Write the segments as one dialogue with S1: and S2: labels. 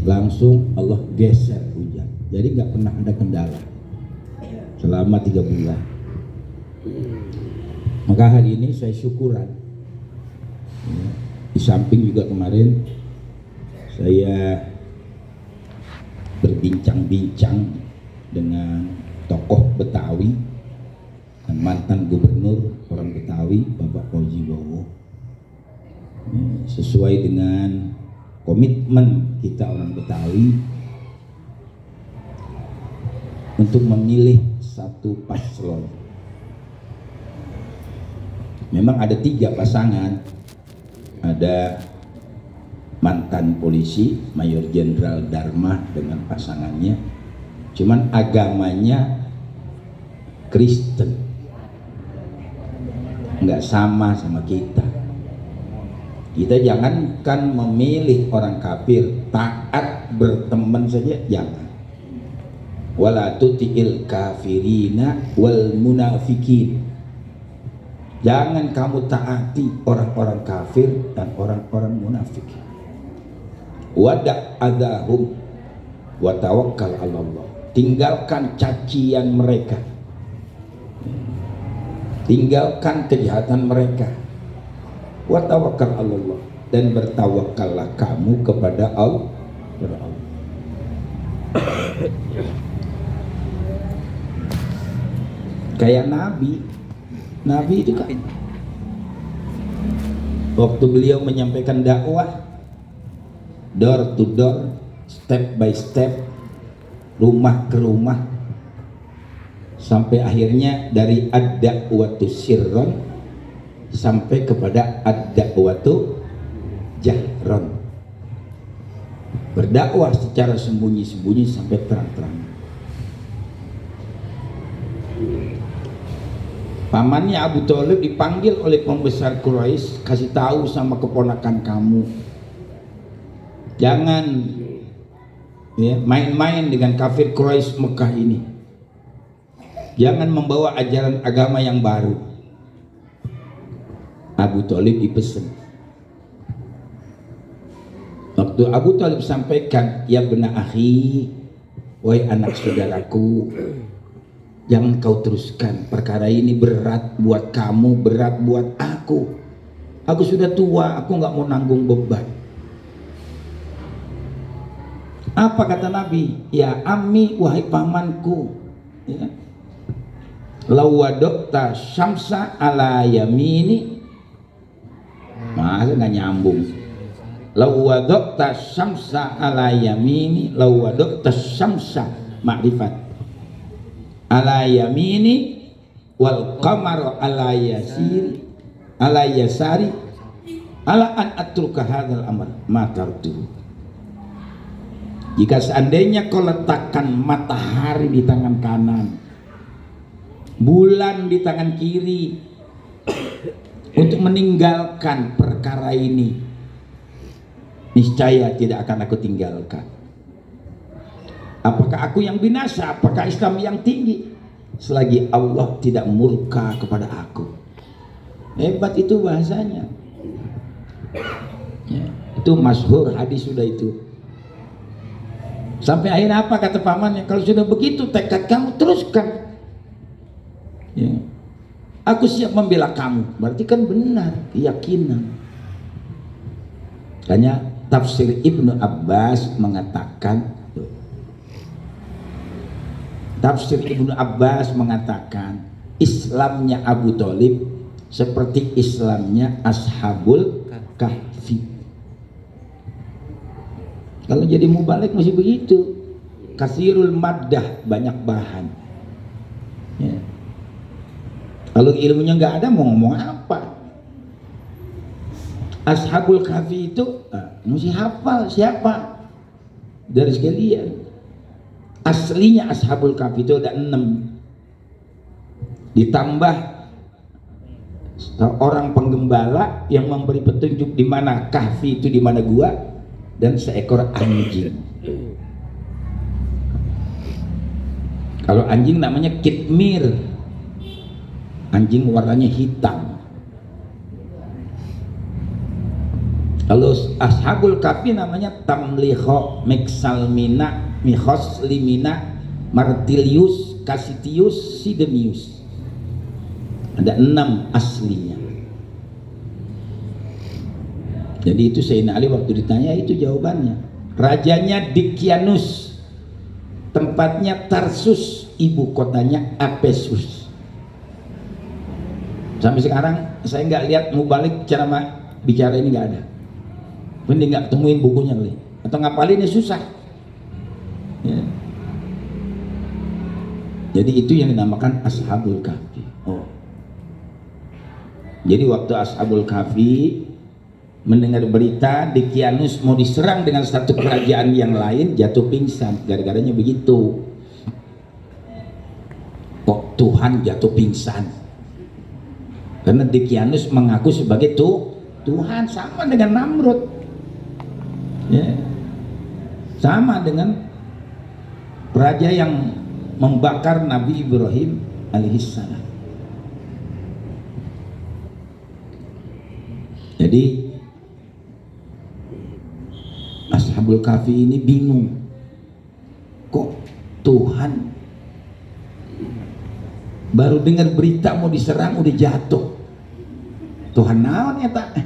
S1: langsung Allah geser hujan. Jadi nggak pernah ada kendala selama 3 bulan. Maka hari ini saya syukuran. Ya, di samping juga kemarin saya berbincang-bincang dengan tokoh Betawi dan mantan gubernur orang Betawi, Bapak Fauzi Bowo. Sesuai dengan komitmen kita orang Betawi untuk memilih satu paslon. Memang ada 3 pasangan, ada mantan polisi Mayor Jenderal Dharma dengan pasangannya, cuman agamanya Kristen, nggak sama kita. Kita jangankan memilih orang kafir, taat berteman saja jangan. Wala tuti'il kafirina wal munafikin. Jangan kamu taati orang-orang kafir dan orang-orang munafik. Wada' adahum wa tawakkal 'ala Allah. Tinggalkan cacian mereka. Tinggalkan kejahatan mereka. Wa tawakkal 'ala Allah, dan bertawakallah kamu kepada Allah. Kayak Nabi itu kan waktu beliau menyampaikan dakwah door to door, step by step, rumah ke rumah, sampai akhirnya dari ad-da'watu sirron sampai kepada ad-da'watu jahron, berdakwah secara sembunyi-sembunyi sampai terang-terang. Pamannya Abu Thalib dipanggil oleh pembesar Quraisy, kasih tahu sama keponakan kamu, jangan ya, main-main dengan kafir Quraisy Mekah ini, jangan membawa ajaran agama yang baru. Abu Thalib dipesan. Waktu Abu Thalib sampaikan, ya bena akhi, wahai anak saudaraku, jangan kau teruskan, perkara ini berat buat kamu, berat buat aku. Aku sudah tua, aku nggak mau nanggung beban. Apa kata Nabi? Ya ammi, wahai pamanku, ya. Lawadokta syamsa ala yamini, masa nggak nyambung. Lawadokta syamsa ala yamini, lawadokta syamsa makrifat ala yamini wal qamar ala yasiri ala yasari ala an atruka hadzal amr ma tartu. Jika seandainya kau letakkan matahari di tangan kanan, bulan di tangan kiri untuk meninggalkan perkara ini, niscaya tidak akan aku tinggalkan. Apakah aku yang binasa? Apakah Islam yang tinggi? Selagi Allah tidak murka kepada aku. Hebat itu bahasanya. Ya, itu masyhur hadis sudah itu. Sampai akhirnya apa kata pamannya? Kalau sudah begitu tekad kamu, teruskan. Ya. Aku siap membela kamu. Berarti kan benar keyakinan. Makanya tafsir Ibnu Abbas mengatakan, Islamnya Abu Thalib seperti Islamnya Ashabul Kahfi. Kalau jadi mubalik masih begitu. Kasirul maddah, banyak bahan. Ya. Kalau ilmunya nggak ada, mau ngomong apa? Ashabul Kahfi itu mesti hafal siapa dari sekalian. Aslinya Ashabul Kahfi itu ada 6, ditambah orang penggembala yang memberi petunjuk di mana kahfi itu, di mana gua, dan seekor anjing. Kalau anjing namanya kitmir, anjing warnanya hitam. Kalau Ashabul Kahfi namanya Tamliho, Meksalmina, Mihoslimina, Martilius, Cassitius, Sidemius. Ada 6 aslinya. Jadi itu Sayyidina Ali waktu ditanya itu jawabannya. Rajanya Dikianus, tempatnya Tarsus, ibu kotanya Apesus. Sampai sekarang saya nggak lihat Mubalik ceramah bicara ini, nggak ada. Mending nggak ketemuin bukunya kali, atau ngapalinnya susah. Ya. Jadi itu yang dinamakan Ashabul Kahfi. Oh. Jadi waktu Ashabul Kahfi mendengar berita Dikianus mau diserang dengan satu kerajaan yang lain, jatuh pingsan. Gara-garanya begitu. Kok Tuhan jatuh pingsan? Karena Dikianus mengaku sebagai Tuhan, sama dengan Namrud. Ya. Sama dengan raja yang membakar Nabi Ibrahim alaihissalam. Jadi Ashabul Kahfi ini bingung, kok Tuhan baru dengar berita mau diserang udah jatuh. Tuhan naon ya tak?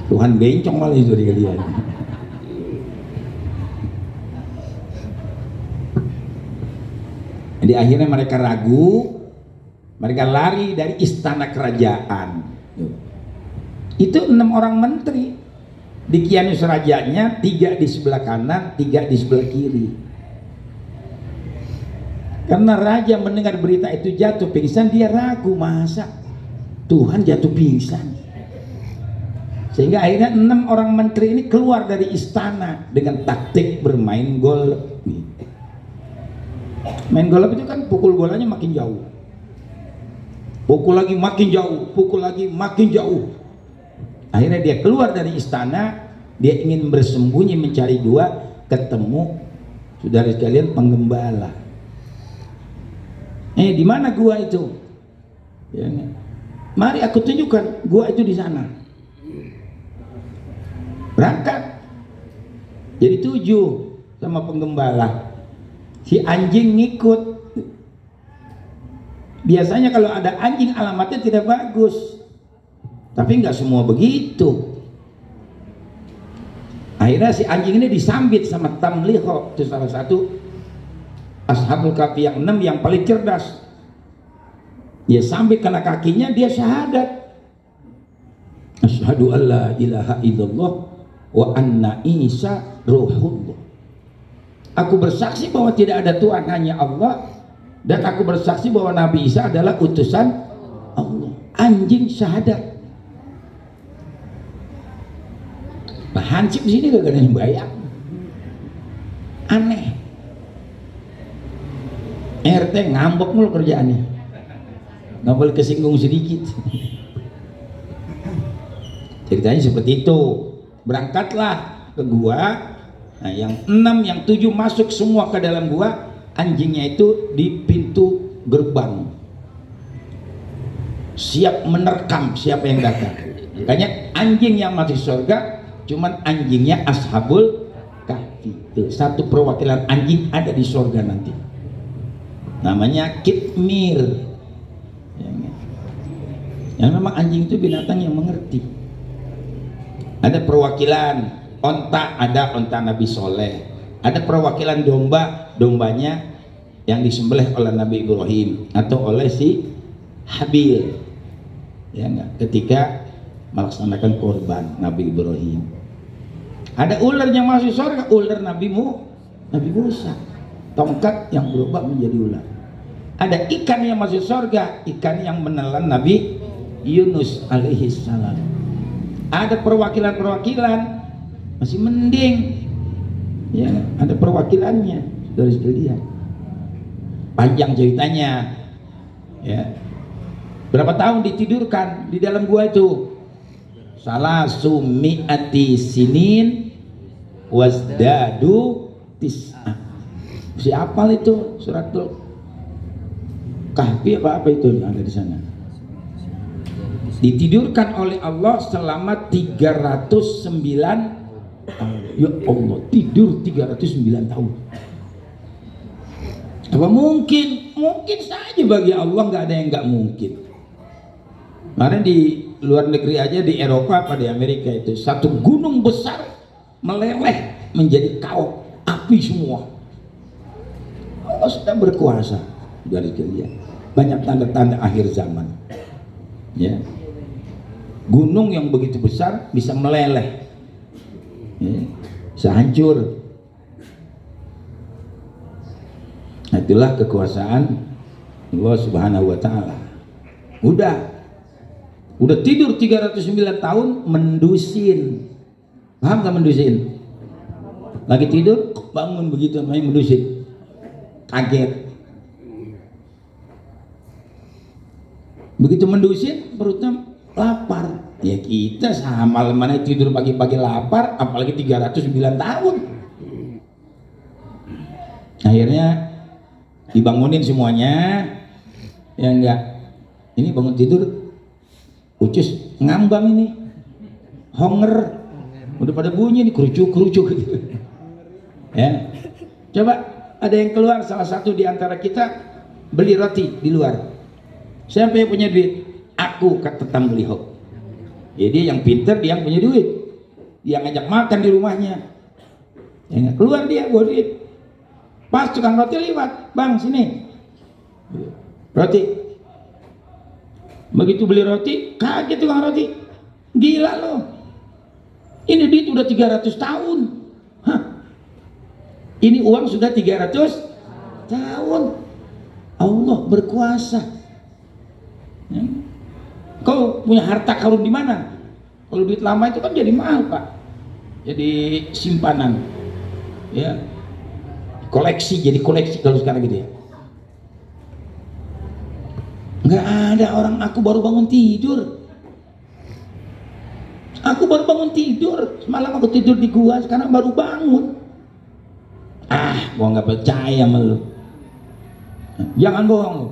S1: Tuhan bencong malah itu dari kalian. Jadi akhirnya mereka ragu, mereka lari dari istana kerajaan. Itu 6 orang menteri. Dikianus rajanya, 3 di sebelah kanan, 3 di sebelah kiri. Karena raja mendengar berita itu jatuh pingsan, dia ragu, masa Tuhan jatuh pingsan. Sehingga akhirnya 6 orang menteri ini keluar dari istana dengan taktik bermain golf. Main golf itu kan pukul bolanya makin jauh, pukul lagi makin jauh, pukul lagi makin jauh. Akhirnya dia keluar dari istana, dia ingin bersembunyi mencari gua, ketemu saudara sekalian penggembala. Di mana gua itu? Ya, mari aku tunjukkan, gua itu di sana. Berangkat, jadi 7 sama penggembala. Si anjing ngikut. Biasanya kalau ada anjing alamatnya tidak bagus, tapi nggak semua begitu. Akhirnya si anjing ini disambit sama Tamliho, itu salah satu Ashabul Kahfi yang 6 yang paling cerdas. Dia sambit kena kakinya, dia syahadat. Asyhadu an la ilaha illallah wa anna Isa ruhullah. Aku bersaksi bahwa tidak ada Tuhan, hanya Allah, dan aku bersaksi bahwa Nabi Isa adalah utusan Allah. Anjing syahadat. Nah, Hansip di sini gak ada yang bayang. Aneh. RT ngambek mulu kerjaannya. Nggak boleh kesinggung sedikit. Ceritanya seperti itu. Berangkatlah ke gua. Nah, yang 6, yang 7 masuk semua ke dalam gua. Anjingnya itu di pintu gerbang, siap menerkam siapa yang datang. Makanya anjing yang masuk surga cuman anjingnya Ashabul Kahfi. Satu perwakilan anjing ada di surga nanti, namanya Kitmir. Yang memang anjing itu binatang yang mengerti. Ada perwakilan onta, ada onta Nabi Soleh. Ada perwakilan domba, dombanya yang disembelih oleh Nabi Ibrahim atau oleh si Habil, ya enggak, ketika melaksanakan korban Nabi Ibrahim. Ada ular yang masuk surga, ular Nabi Musa, tongkat yang berubah menjadi ular. Ada ikan yang masuk surga, ikan yang menelan Nabi Yunus alaihi salam. Ada perwakilan-perwakilan masih mending, ya, ada perwakilannya dari sekalian. Panjang ceritanya, ya. Berapa tahun ditidurkan di dalam gua itu? Salah sumi'ati sinin wasdadu tis'ah. Si apal itu suratul Kahfi apa itu yang ada di sana? Ditidurkan oleh Allah selama 309 tahun. Ya Allah, tidur 309 tahun. Apa mungkin? Mungkin saja bagi Allah, nggak ada yang nggak mungkin. Kemarin di luar negeri aja, di Eropa apa di Amerika itu, satu gunung besar meleleh menjadi kaok api semua. Allah sudah berkuasa dari kalian. Banyak tanda-tanda akhir zaman. Ya. Gunung yang begitu besar bisa meleleh, ya, bisa hancur. Nah, itulah kekuasaan Allah Subhanahu wa Ta'ala. Udah tidur 309 tahun mendusin. Paham gak mendusin? Lagi tidur bangun begitu namanya mendusin. Kaget. Begitu mendusin perutnya lapar. Ya kita sama mana tidur pagi-pagi lapar, apalagi 309 tahun. Akhirnya dibangunin semuanya. Ya enggak. Ini bangun tidur ucus ngambang ini. Honger. Udah pada bunyi nih kerucuk gitu. Ya. Coba ada yang keluar salah satu di antara kita beli roti di luar. Siapa yang punya duit? Aku, kata tetangga beliau. Jadi yang pinter dia yang punya duit, dia ngajak makan di rumahnya. Ya, keluar dia bawa duit. Pas tukang roti lewat, bang sini roti. Begitu beli roti, kaget tukang roti. Gila loh, ini duit udah 300 tahun. Hah? Ini uang sudah 300 tahun. Allah berkuasa. Ya. Kau punya harta karun di mana? Kalau duit lama itu kan jadi mahal, Pak. Jadi simpanan. Ya. Jadi koleksi kalau sekarang gitu ya. Enggak ada orang, aku baru bangun tidur. Semalam aku tidur di gua, sekarang baru bangun. Gua nggak percaya sama lu. Jangan bohong lu.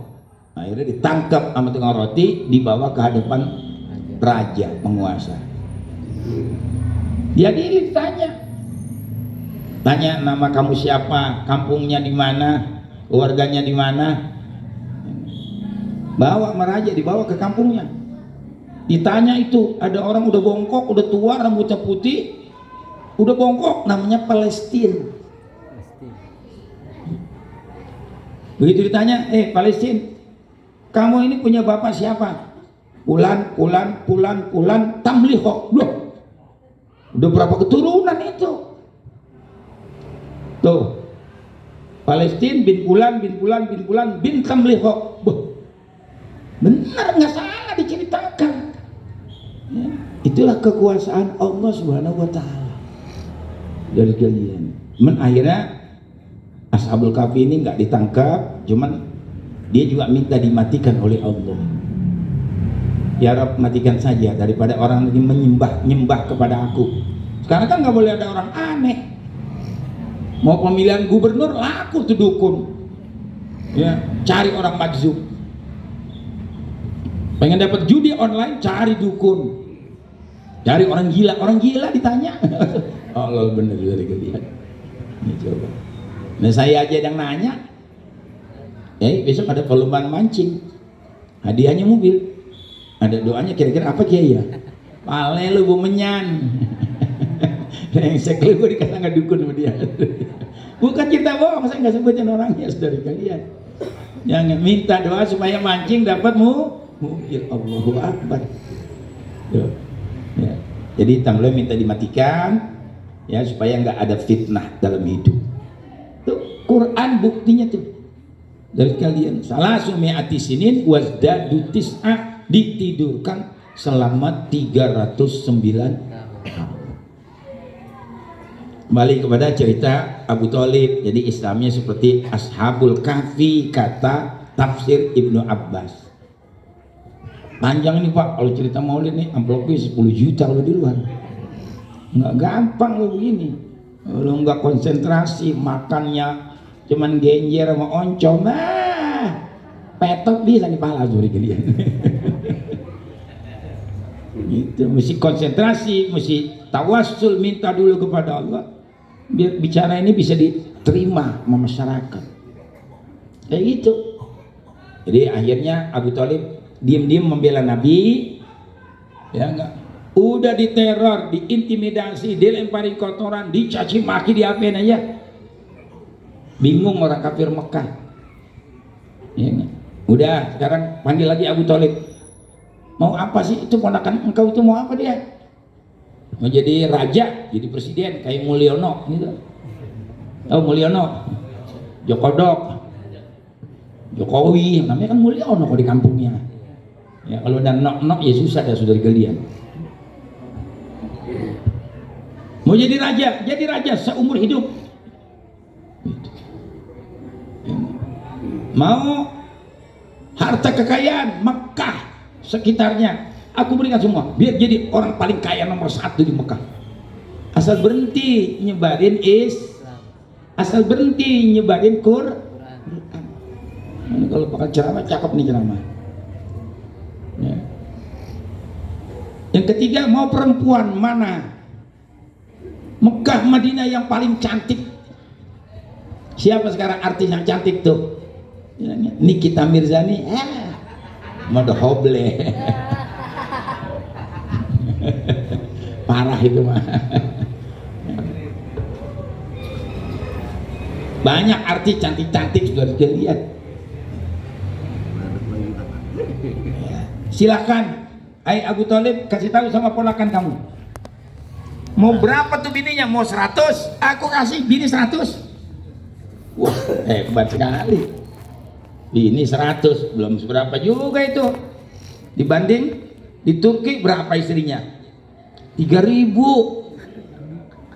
S1: Akhirnya ditangkap sama tukang roti, dibawa ke hadapan raja penguasa. Jadi tanya nama kamu siapa, kampungnya di mana, keluarganya di mana. Bawa sama raja, dibawa ke kampungnya. Ditanya itu, ada orang udah bongkok, udah tua, rambutnya putih, udah bongkok, namanya Palestina. Begitu ditanya, Palestina, kamu ini punya bapak siapa? Pulan Tamliho. Loh, udah berapa keturunan itu? Tuh, Palestina bin Pulan bin Tamliho. Benar, nggak salah diceritakan. Ya, itulah kekuasaan Allah Subhanahu wa Ta'ala dari kalian. Akhirnya Ashabul Kahfi ini nggak ditangkap, cuman dia juga minta dimatikan oleh Allah. Ya Rabb, matikan saja daripada orang ini menyembah kepada aku. Sekarang kan nggak boleh ada orang aneh. Mau pemilihan gubernur laku tuh dukun. Ya, cari orang majzub. Pengen dapat judi online, cari dukun. Cari orang gila ditanya. Allah bener dari kalian. Ini coba. Nah saya aja yang nanya. Besok ada perlombaan mancing, hadiahnya mobil, ada doanya, kira-kira apa Kiai ya? Pale lu bu menyan. Rengsek lu, gue dikata nggak dukun sama dia. Bukan cerita bohong, saya nggak sebutin orangnya, saudara kalian. Jangan minta doa supaya mancing dapat mobil. Allahu Akbar. Ya. Jadi tamlo minta dimatikan, ya supaya nggak ada fitnah dalam hidup. Tuh Quran buktinya tuh. Dari kalian salah sumi'ati sinin wazdadu tis'a, ditidurkan selama 309 tahun. Kembali kepada cerita Abu Thalib. Jadi Islamnya seperti Ashabul Kahfi, kata tafsir Ibnu Abbas. Panjang ini Pak, kalau cerita maulid nih amplopnya 10 juta kalau di luar. Nggak gampang lo begini. Lo nggak konsentrasi, makannya cuman genjer sama oncom, petot bisa nih pala sore kalian. Itu mesti konsentrasi, mesti tawassul, minta dulu kepada Allah biar bicara ini bisa diterima sama masyarakat. Kayak gitu. Jadi akhirnya Abu Thalib diam-diam membela Nabi, ya enggak? Udah diteror, diintimidasi, dilemparin kotoran, dicaci maki, diapain aja. Bingung orang kafir Mekah. Ya enggak? Udah, sekarang panggil lagi Abu Thalib. Mau apa sih itu ponakan engkau itu, mau apa dia? Mau jadi raja, jadi presiden kayak Mulyono gitu. Oh Mulyono, Jokodok, Jokowi, namanya kan Mulyono kalau di kampungnya. Ya kalau udah nok-nok ya susah dah saudara kalian. Mau jadi raja seumur hidup. Mau harta kekayaan Mekah sekitarnya aku berikan semua biar jadi orang paling kaya nomor 1 di Mekah, asal berhenti nyebarin asal berhenti nyebarin Quran. Ini kalau bakal ceramah cakep nih ceramah ya. Yang ketiga, mau perempuan mana Mekah Madinah yang paling cantik? Siapa sekarang artis yang cantik tuh? Nikita Mirzani, mode hoble. Parah itu mah. Banyak artis cantik-cantik sudah dilihat. Silakan, hai Abu Thalib, kasih tahu sama ponakan kamu. Mau berapa tuh bininya? Mau 100? Aku kasih bini 100. Wah, hebat sekali. Bini 100, belum seberapa juga itu. Dibanding di Turki berapa istrinya? 3.000.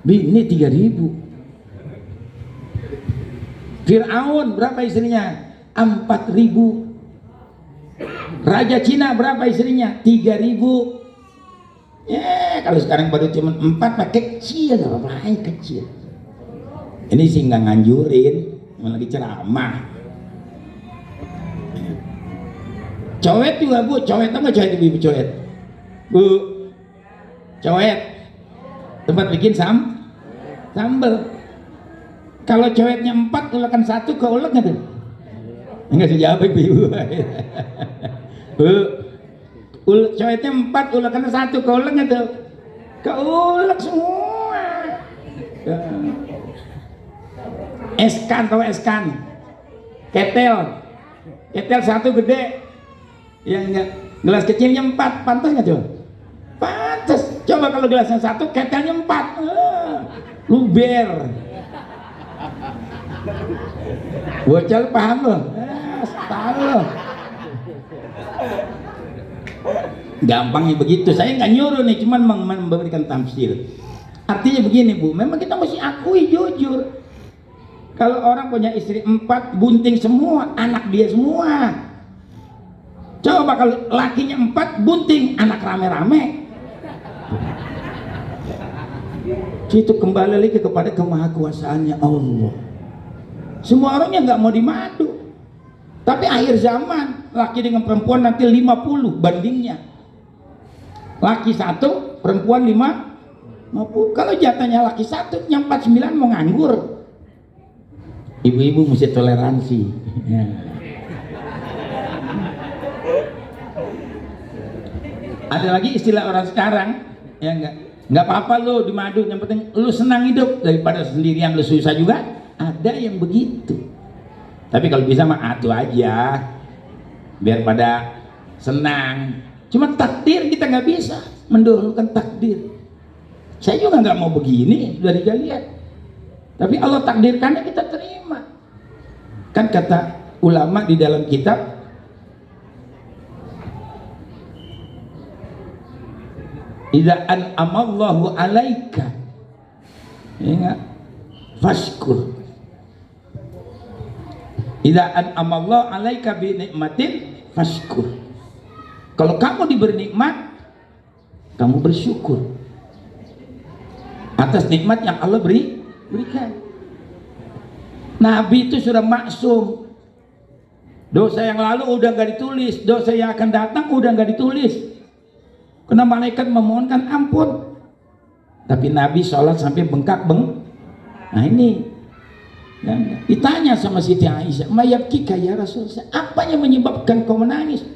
S1: Bini 3.000. Fir'aun berapa istrinya? 4.000. Raja Cina berapa istrinya? 3.000. Ya kalau sekarang baru cuma 4 pakai kecil, gak apa-apa, kecil. Ini sih nggak nganjurin, lagi ceramah. Coet juga bu, coet apa coet ibu coet? Bu, coet tempat bikin sambal. Kalau coetnya 4 ulekan 1 keulek nggak tuh? Enggak sejawab ibu. Bu, coetnya 4 ulekan 1 keulek nggak tuh? Keulek semua. Eskan, tahu eskan? Ketel 1 gede. Ya enggak, gelas kecilnya 4, pantas nggak coba? Pantas. Coba kalau gelasnya 1, ketelnya 4, luber. Bocah paham loh, tahu loh. Gampangnya begitu. Saya nggak nyuruh nih, cuman memberikan tafsir. Artinya begini bu, memang kita mesti akui jujur. Kalau orang punya istri 4, bunting semua, anak dia semua. Coba kalau lakinya 4, bunting, anak rame-rame. Itu kembali lagi kepada kemahakuasaannya Allah. Semua orangnya nggak mau dimadu. Tapi akhir zaman, laki dengan perempuan nanti 50 bandingnya. Laki 1, perempuan 50. Kalau jatahnya laki 1, yang 49 mau nganggur. Ibu-ibu mesti toleransi. Ya. Ada lagi istilah orang sekarang, ya nggak apa-apa lo dimadu, yang penting lu senang hidup daripada sendirian lu susah juga. Ada yang begitu. Tapi kalau bisa mah atuh aja, biar pada senang. Cuma takdir kita nggak bisa mendahulukan takdir. Saya juga nggak mau begini dari kalian. Tapi Allah takdirkannya kita terima. Kan kata ulama di dalam kitab, idza an'amallahu 'alaika, ingat, fashkur. Idza an'amallahu 'alaika bi nikmatin fashkur. Kalau kamu diberi nikmat, kamu bersyukur atas nikmat yang Allah berikan. Nabi itu sudah maksum. Dosa yang lalu udah gak ditulis, dosa yang akan datang udah gak ditulis. Karena malaikat memohonkan ampun. Tapi Nabi sholat sampai bengkak. Nah ini ya, ditanya sama Siti Aisyah, mayabkika ya Rasulullah, apa yang menyebabkan kau menangis?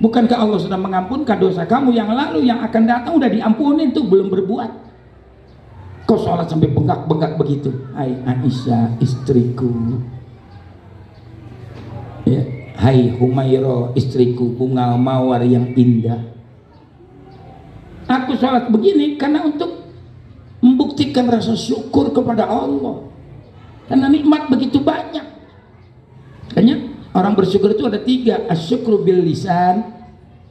S1: Bukankah Allah sudah mengampunkan dosa kamu yang lalu, yang akan datang udah diampuni, itu belum berbuat. Kau sholat sampai bengkak-bengkak begitu. Hai Aisyah istriku, ya, hai Humairah istriku, bunga mawar yang indah. Aku sholat begini karena untuk membuktikan rasa syukur kepada Allah, karena nikmat begitu banyak. Makanya orang bersyukur itu ada 3, asyukru bil lisan,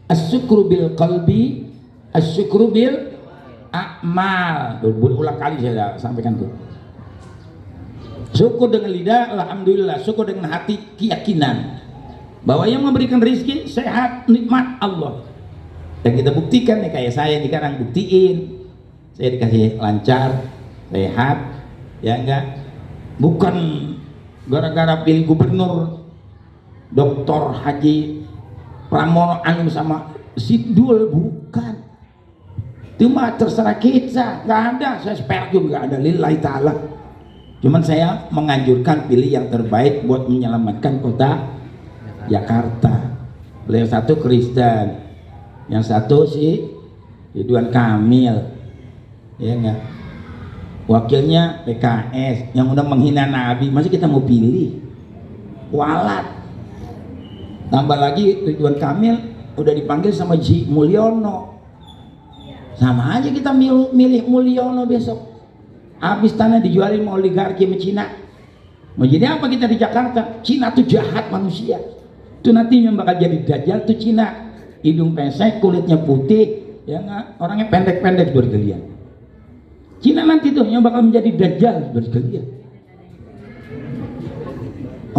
S1: asyukru bil qalbi, asyukru bil a'mal. Berulang kali saya sampaikan tuh. Syukur dengan lidah, alhamdulillah. Syukur dengan hati, keyakinan bahwa yang memberikan rezeki, sehat, nikmat Allah. Dan kita buktikan nih, kayak saya sekarang buktiin, saya dikasih lancar, sehat, ya enggak? Bukan gara-gara pilih gubernur Dr. Haji Pramono Anung sama Sidul, bukan. Itu mah terserah kita, nggak ada. Saya seperak juga nggak ada, lillahi ta'ala. Cuman saya menganjurkan pilih yang terbaik buat menyelamatkan kota Jakarta. Beliau satu Kristen, yang satu si Ridwan Kamil, ya enggak? Wakilnya PKS yang udah menghina Nabi, masih kita mau pilih? Walat. Tambah lagi Ridwan Kamil udah dipanggil sama Ji Mulyono, sama aja kita milih Mulyono besok. Habis tanah dijualin mau oligarki sama Cina. Mau jadi apa kita di Jakarta? Cina tuh jahat manusia. Itu nanti yang bakal jadi dajjal tuh Cina. Hidung pesek, kulitnya putih, ya enggak? Orangnya pendek-pendek bergeliat. Cina nanti tuh yang bakal menjadi dajjal bergeliat.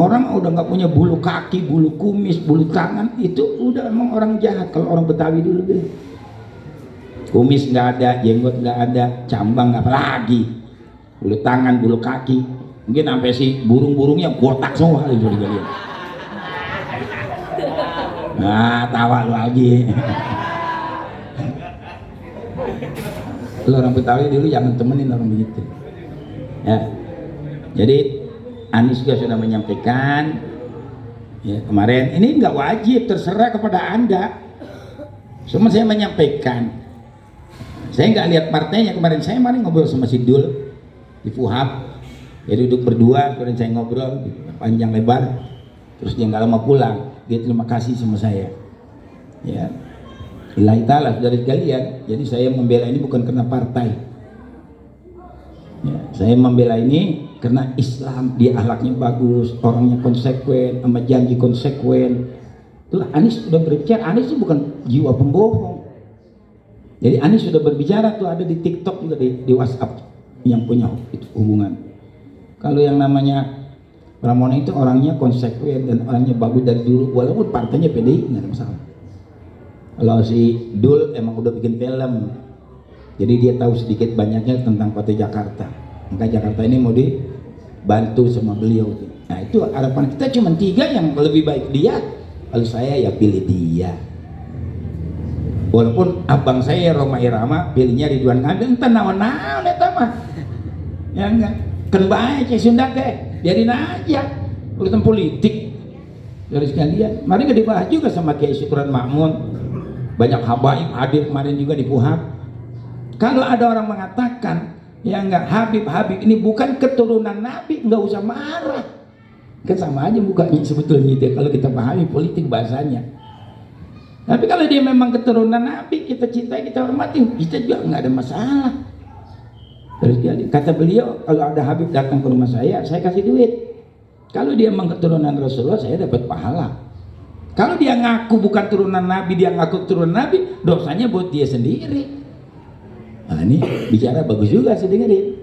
S1: Orang udah nggak punya bulu kaki, bulu kumis, bulu tangan, itu udah emang orang jahat. Kalau orang Betawi dulu deh, kumis nggak ada, jenggot nggak ada, cambang nggak, apalagi bulu tangan, bulu kaki, mungkin sampai si burung-burungnya botak semua kali bergeliat. Nah, tawa lu lagi. Lu orang Betawi dulu jangan temenin orang begitu. Ya. Jadi Anies juga sudah menyampaikan ya, kemarin ini nggak wajib, terserah kepada Anda. Cuma saya menyampaikan. Saya nggak lihat partainya kemarin. Saya kemarin ngobrol sama Sidul di Fuhab. Ya duduk berdua, kemudian saya ngobrol panjang lebar. Terus dia nggak lama pulang. Dia terima kasih sama saya. Ya. Lillahi ta'ala dari kalian. Jadi saya membela ini bukan karena partai. Ya, saya membela ini karena Islam, dia akhlaknya bagus, orangnya konsekuen, sama janji konsekuen. Itulah Anies sudah berbicara. Anies itu bukan jiwa pembohong. Jadi Anies sudah berbicara tuh, ada di TikTok juga, di WhatsApp yang punya itu hubungan. Kalau yang namanya Pramono itu orangnya konsekuen dan orangnya bagus dari dulu, walaupun partainya PDI nggak ada masalah. Kalau si Dul emang udah bikin film, jadi dia tahu sedikit banyaknya tentang kota Jakarta. Maka Jakarta ini mau dibantu sama beliau. Nah itu harapan kita cuma 3 yang lebih baik dia. Kalau saya ya pilih dia. Walaupun abang saya Roma Irama pilihnya Ridwan Kamil, entah naon-naon eta mah. Ya enggak. Kan baik Sunda teh. Biarin aja urusan politik dari sekalian. Kemarin gak dibahas juga sama Kiai Syukron Makmun. Banyak habaib hadir kemarin juga di Fuhab. Kalau ada orang mengatakan ya enggak, Habib ini bukan keturunan Nabi, enggak usah marah. Kan sama aja mukanya sebetulnya itu kalau kita pahami politik bahasanya. Tapi kalau dia memang keturunan Nabi, kita cintai, kita hormati, kita juga enggak ada masalah. Terus kata beliau, kalau ada Habib datang ke rumah saya kasih duit. Kalau dia memang keturunan Rasulullah, saya dapat pahala. Kalau dia ngaku bukan turunan Nabi, dia ngaku turunan Nabi, dosanya buat dia sendiri. Nah ini bicara bagus juga, saya dengerin.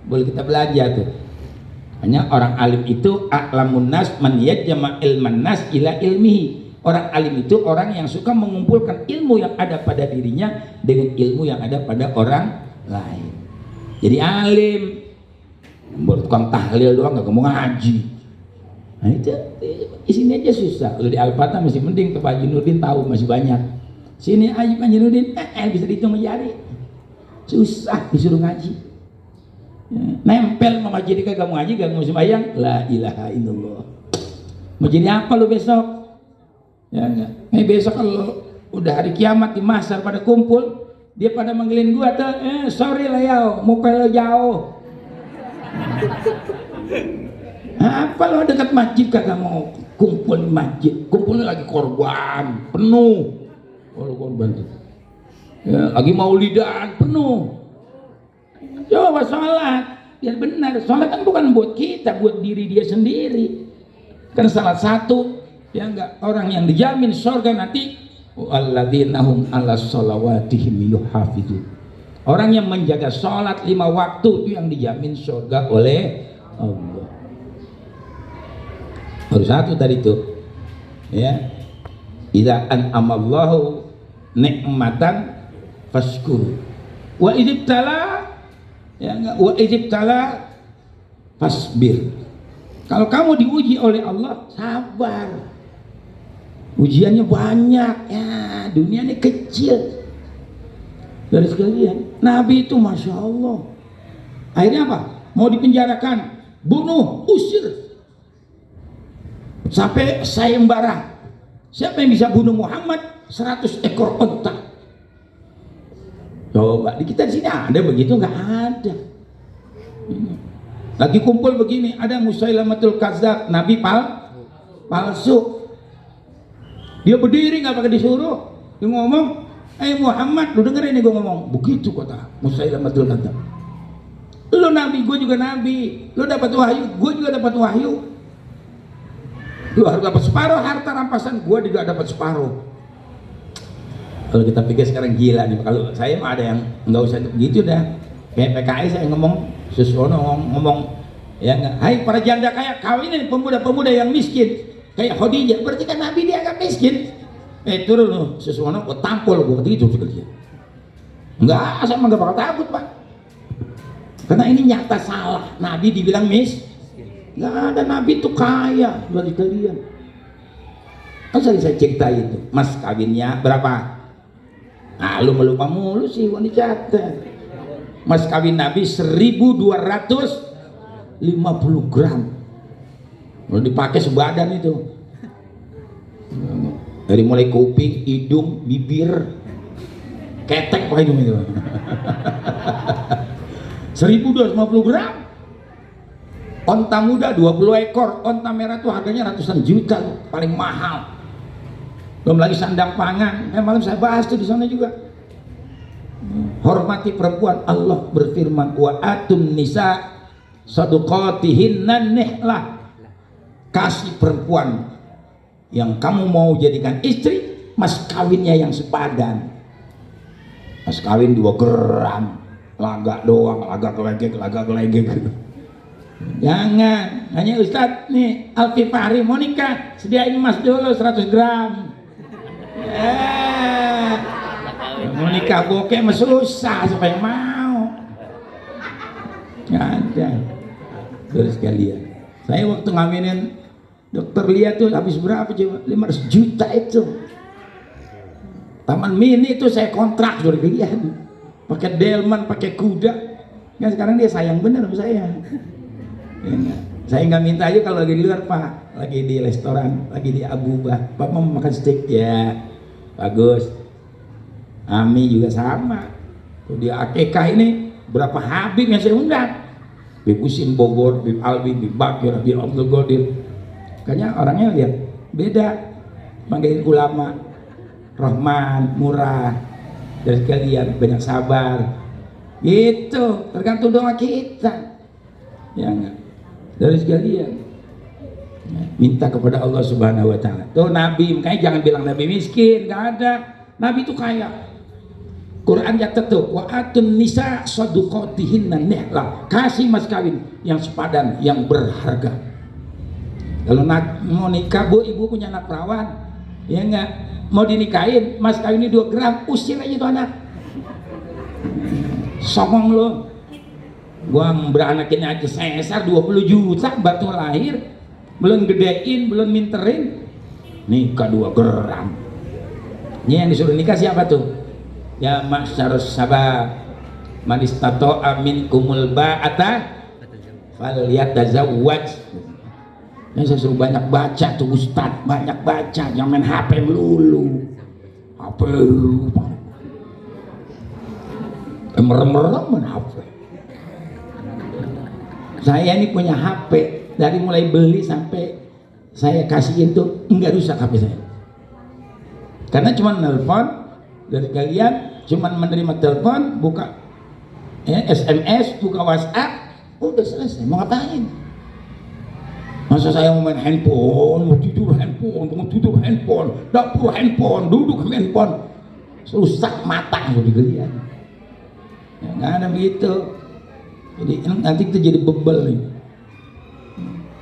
S1: Boleh kita belajar tuh. Hanya orang alim itu a'lamun nas man yajma ilman nas ila ilmihi. Orang alim itu orang yang suka mengumpulkan ilmu yang ada pada dirinya dengan ilmu yang ada pada orang lain. Jadi alim, buat tukang tahlil doang, nggak ngomong ngaji. Nah itu isinya aja susah. Kalau di Al-Fatah masih mending, ke Pak Haji Nurdin tahu masih banyak. Sini Ayub Manjinudin, bisa dihitung jari. Susah disuruh ngaji. Ya, nempel mau ngaji kagak mau ngaji, gak mau sembahyang. La ilaha illallah. Mau jadi apa lu besok? Ya enggak. Besok kalau udah hari kiamat di mahsyar pada kumpul, dia pada manggilin gua tuh, sorry lah ya, mau lo jauh. Apa lo dekat masjid kagak mau kumpul di masjid? Kumpulnya lagi korban penuh. Kalau korban tuh. Ya, lagi maulidan penuh. Coba sholat, biar benar. Sholat kan bukan buat kita, buat diri dia sendiri. Kan salah satu ya enggak orang yang dijamin surga nanti alladzina hum 'alas sholawatihim yuhafizun. Orang yang menjaga sholat 5 waktu itu yang dijamin surga oleh Allah. Baru satu tadi itu. Ya. Idza an'amallahu ni'matan fashkur. Wa idzibtala ya enggak wa idzibtala fasbir. Kalau kamu diuji oleh Allah, sabar. Ujiannya banyak ya, dunia ini kecil. Dari sekalian, Nabi itu masya Allah. Akhirnya apa? Mau dipenjarakan, bunuh, usir, sampai sayembara. Siapa yang bisa bunuh Muhammad? 100 ekor onta. Coba di kita di sini ada begitu? Nggak ada. Lagi kumpul begini, ada Musailamatul Kadzdzab, Nabi palsu. Dia berdiri nggak pakai disuruh, dia ngomong, Muhammad, lu dengerin nih gue ngomong, begitu kata Musailamatul Kadzdzab. Lu nabi, gue juga nabi, lu dapat wahyu, gue juga dapat wahyu. Lu harus dapat separuh harta rampasan, gue juga dapat separuh. Kalau kita pikir sekarang gila nih, kalau saya mah ada yang nggak usah begitu dah. Kayak PKI saya ngomong, Susono ngomong, ya nggak, hai para janda kaya, kawinin pemuda-pemuda yang miskin. Kayak Khadijah, berarti kan Nabi dia agak miskin. Turun loh, sesuatu gue tampol gue gitu sekali. Enggak, saya mah gak bakal takut pak. Karena ini nyata salah. Nabi dibilang nggak ada Nabi itu kaya dari kalian. Kan saya cerita itu, mas kawinnya berapa? Nah, lu melupa mulu sih, wanita catat. Mas kawin Nabi 1250 gram. Kalau dipakai sebadan itu, dari mulai kuping, hidung, bibir, ketek pakai hidung itu. 1250 gram. Onta muda 20 ekor, onta merah tuh harganya ratusan juta, paling mahal. Belum lagi sandang pangan. Malam saya bahas tuh di sana juga. Hormati perempuan. Allah berfirman, wa atun nisa sadaqatihinna nihlah. Kasih perempuan yang kamu mau jadikan istri, mas kawinnya yang sepadan. Mas kawin 2 gram, lagak doang, lagak gelegek. Jangan, hanya Ustadz nih, Alfi Fahri mau nikah, sediain emas dulu 100 gram. Mau nikah bokeh mah susah, siapa yang mau? Nggak ada. Terus sekalian, saya waktu ngawinin Dokter Lia tuh habis berapa coba? 500 juta itu. Taman mini itu saya kontrak dari kalian. Pakai delman, pakai kuda. Kan sekarang dia sayang bener sama saya. Ya, saya nggak minta aja kalau lagi di luar pak, lagi di restoran, lagi di Abuba, Pak mau makan steak ya, bagus. Ami juga sama. Di akekah ini berapa Habib yang saya undang? Bib Husin Bogor, Bib Alwi, Bib Bakir, Bib Abdul Qadir. Kayaknya orangnya lihat beda, manggilin ulama, Rahman, murah, dan sekalian banyak sabar. Gitu, tergantung doa kita. Ya enggak? Dari sekalian. Minta kepada Allah Subhanahu wa taala. Tuh Nabi, makanya jangan bilang Nabi miskin, enggak ada. Nabi itu kaya. Quran catat tuh, wa atun nisa sadaqatihinna nihlah. Kasih mas kawin yang sepadan, yang berharga. Kalau mau nikah, bu, ibu punya anak perawan, ya enggak, mau dinikahin, mas kawin ini 2 gram, usir aja tuh anak. Songong lo. Gua beranakin aja sesar 20 juta baru lahir, belum gedein, belum minterin, nikah 2 gram. Ini yang disuruh nikah siapa tuh? Ya masyarus sabab man istata'a minkumul ba'ata falyatazawwaj. Yang saya suruh banyak baca tuh Ustaz, banyak baca, jangan main HP melulu. HP merem-merem main HP. Saya ini punya HP dari mulai beli sampai saya kasihin tuh enggak rusak HP saya. Karena cuma nelpon dari kalian, cuma menerima telepon, buka SMS, buka WhatsApp, udah selesai. Mau ngapain? Masa saya mau main handphone, mau tidur handphone, dapur handphone, duduk handphone, rusak mata jadi kalian. Ya, nggak ada begitu. Jadi nanti kita jadi bebel nih.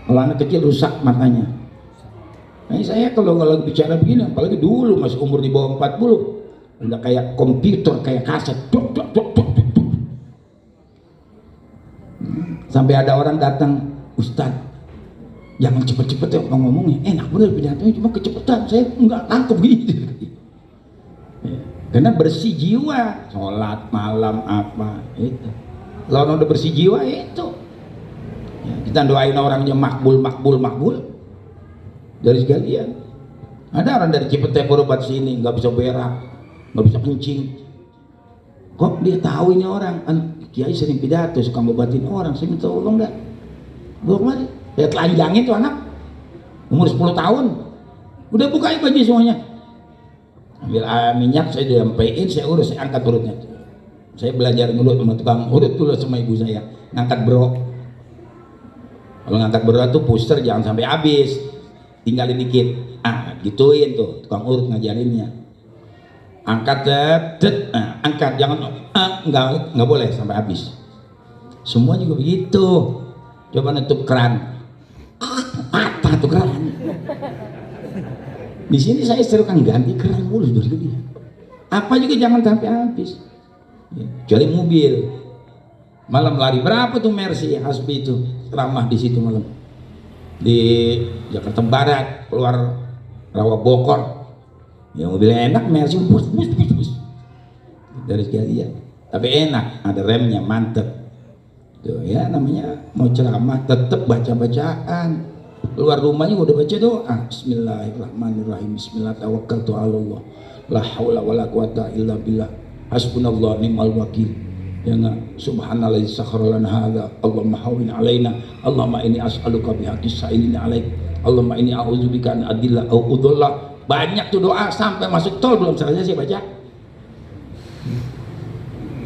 S1: Kalau anak kecil rusak matanya. Nah, saya kalau bicara begini, apalagi dulu masih umur di bawah 40, udah kayak komputer, kayak kaset. Sampai ada orang datang, Ustaz, jangan cepet-cepet ya ngomongnya. Enak bener pidatonya, cuma kecepetan, saya nggak tangkep gitu. Karena bersih jiwa, sholat malam apa itu. Kalau udah bersih jiwa itu, ya, kita doain orangnya makbul dari sekalian. Ada orang dari Cipete berobat sini nggak bisa berak, nggak bisa kencing. Kok dia tahu ini orang? Kiai sering pidato, suka ngobatin orang. Saya minta tolong dah. Gua kemarin lihat telanjangin tuh anak, umur 10 tahun, udah bukain baju semuanya. Ambil minyak, saya diampein, saya urus, saya angkat urutnya. Saya belajar ngurut sama tukang urut dulu sama ibu saya, ngangkat bro. Kalau ngangkat bro tuh puster jangan sampai habis, tinggalin dikit. Gituin tuh tukang urut ngajarinnya. Angkat angkat, jangan nggak boleh sampai habis. Semua juga begitu. Coba nutup keran, apa tuh keran? Di sini saya serukan ganti keran mulu dari dia. Apa juga jangan sampai habis. Kecuali mobil. Malam lari berapa tuh Mercy Hasbi itu ramah di situ malam. Di Jakarta Barat keluar Rawa Bokor. Ya mobilnya enak, Mercy bus. Dari sekalian. Tapi enak, ada remnya mantep. Tuh ya namanya mau ceramah tetap baca-bacaan. Keluar rumahnya udah baca doa. Bismillahirrahmanirrahim. Bismillah tawakkaltu 'ala Allah. La haula wala quwata illa billah. Hasbunallah ni'mal wakil. Ya enggak, subhanallah sakhara lana hadza. Allahumma hawwin alaina. Allahumma inni as'aluka bihaqqis sa'ilina alaik. Allahumma inni a'udzubika an adilla au udalla. Banyak tuh doa sampai masuk tol belum selesai saya baca.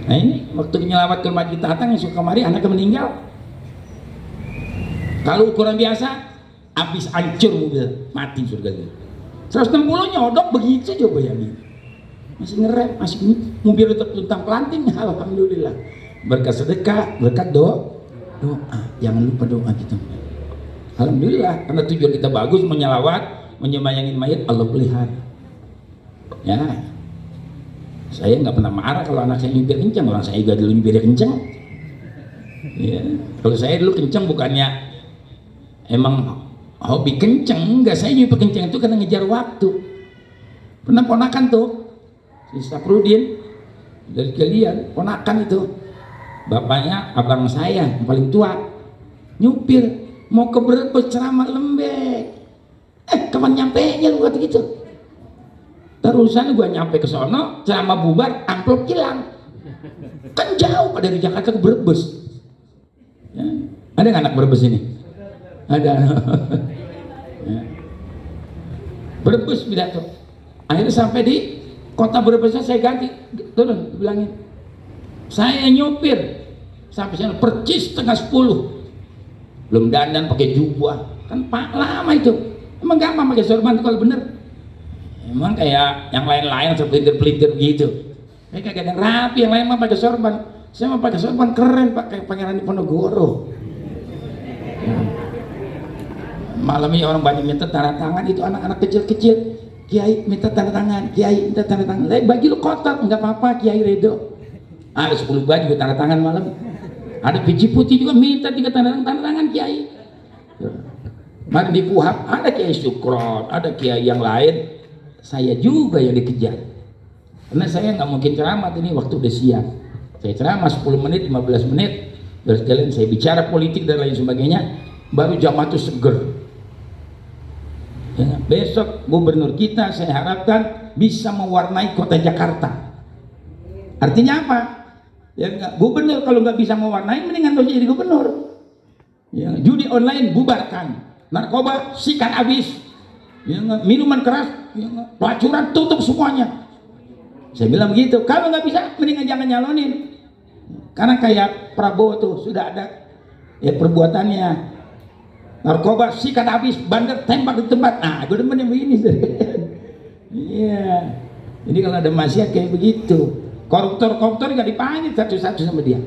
S1: Nah ini waktu nyelawat ke rumah kita datang yang suka mari anaknya meninggal. Kalau ukuran biasa habis hancur mobil, mati surga. 160 nyodok begitu coba bayangin. Masih ngerem, masih mobil tuntang pelanting, alhamdulillah. Berkat sedekah, berkat doa, jangan lupa doa kita. Alhamdulillah, karena tujuan kita bagus, menyelawat, menyembayangin mayat, Allah pelihara. Ya, saya nggak pernah marah kalau anak saya nyupir kencang, orang saya juga dulu nyupir kencang. Ya, kalau saya dulu kencang bukannya emang hobi kencang, enggak, saya nyupir kencang itu karena ngejar waktu. Pernah ponakan tuh, si Saprudin dari kalian, ponakan itu, bapaknya abang saya yang paling tua, nyupir mau ke Brebes ceramah lembek. Kapan nyampe nya lu kata gitu. Terusan gua nyampe ke sono, ceramah bubar, amplop hilang. Kan jauh dari Jakarta ke Brebes. Ya. Ada nggak anak Brebes ini? Ada. Ya. Brebes pidato. Akhirnya sampai di kota Brebesnya saya ganti, turun, bilangin. Saya nyupir sampai sana percis 9:30. Belum dandan pakai jubah, kan pak lama itu. Emang gampang pakai sorban tuh kalau bener. Emang kayak yang lain-lain sepelintir-pelintir gitu. Kayak kagak ada yang rapi, yang lain mah pakai sorban. Saya mah pakai sorban keren pak, kayak Pangeran Diponegoro. Ya. Malamnya orang banyak minta tanda tangan, itu anak-anak kecil-kecil. Kiai minta tanda tangan, Kiai minta tanda tangan. Bagi lu kotor, nggak apa-apa, Kiai Redo. Ada 10 baju tanda tangan malam. Ada biji putih juga minta 3 tanda tangan Kiai. Mari di Puhab ada Kiai Sukron, ada Kiai yang lain. Saya juga yang dikejar. Karena saya nggak mungkin ceramah ini waktu udah siang. Saya ceramah 10 menit, 15 menit, terus kalian saya bicara politik dan lain sebagainya, baru jamaah itu seger. Ya, besok gubernur kita saya harapkan bisa mewarnai kota Jakarta. Artinya apa? Ya, gubernur kalau nggak bisa mewarnai, mendingan nggak jadi gubernur. Ya, judi online bubarkan, narkoba sikat habis, ya, minuman keras, ya, pelacuran tutup semuanya. Saya bilang begitu. Kalau nggak bisa, mendingan jangan nyalonin. Karena kayak Prabowo tuh sudah ada ya perbuatannya. Narkoba sikat habis, bandar tembak di tempat. Nah, gue demen yang begini. Iya. Jadi kalau ada maksiat kayak begitu, koruptor nggak dipanggil satu-satu sama dia.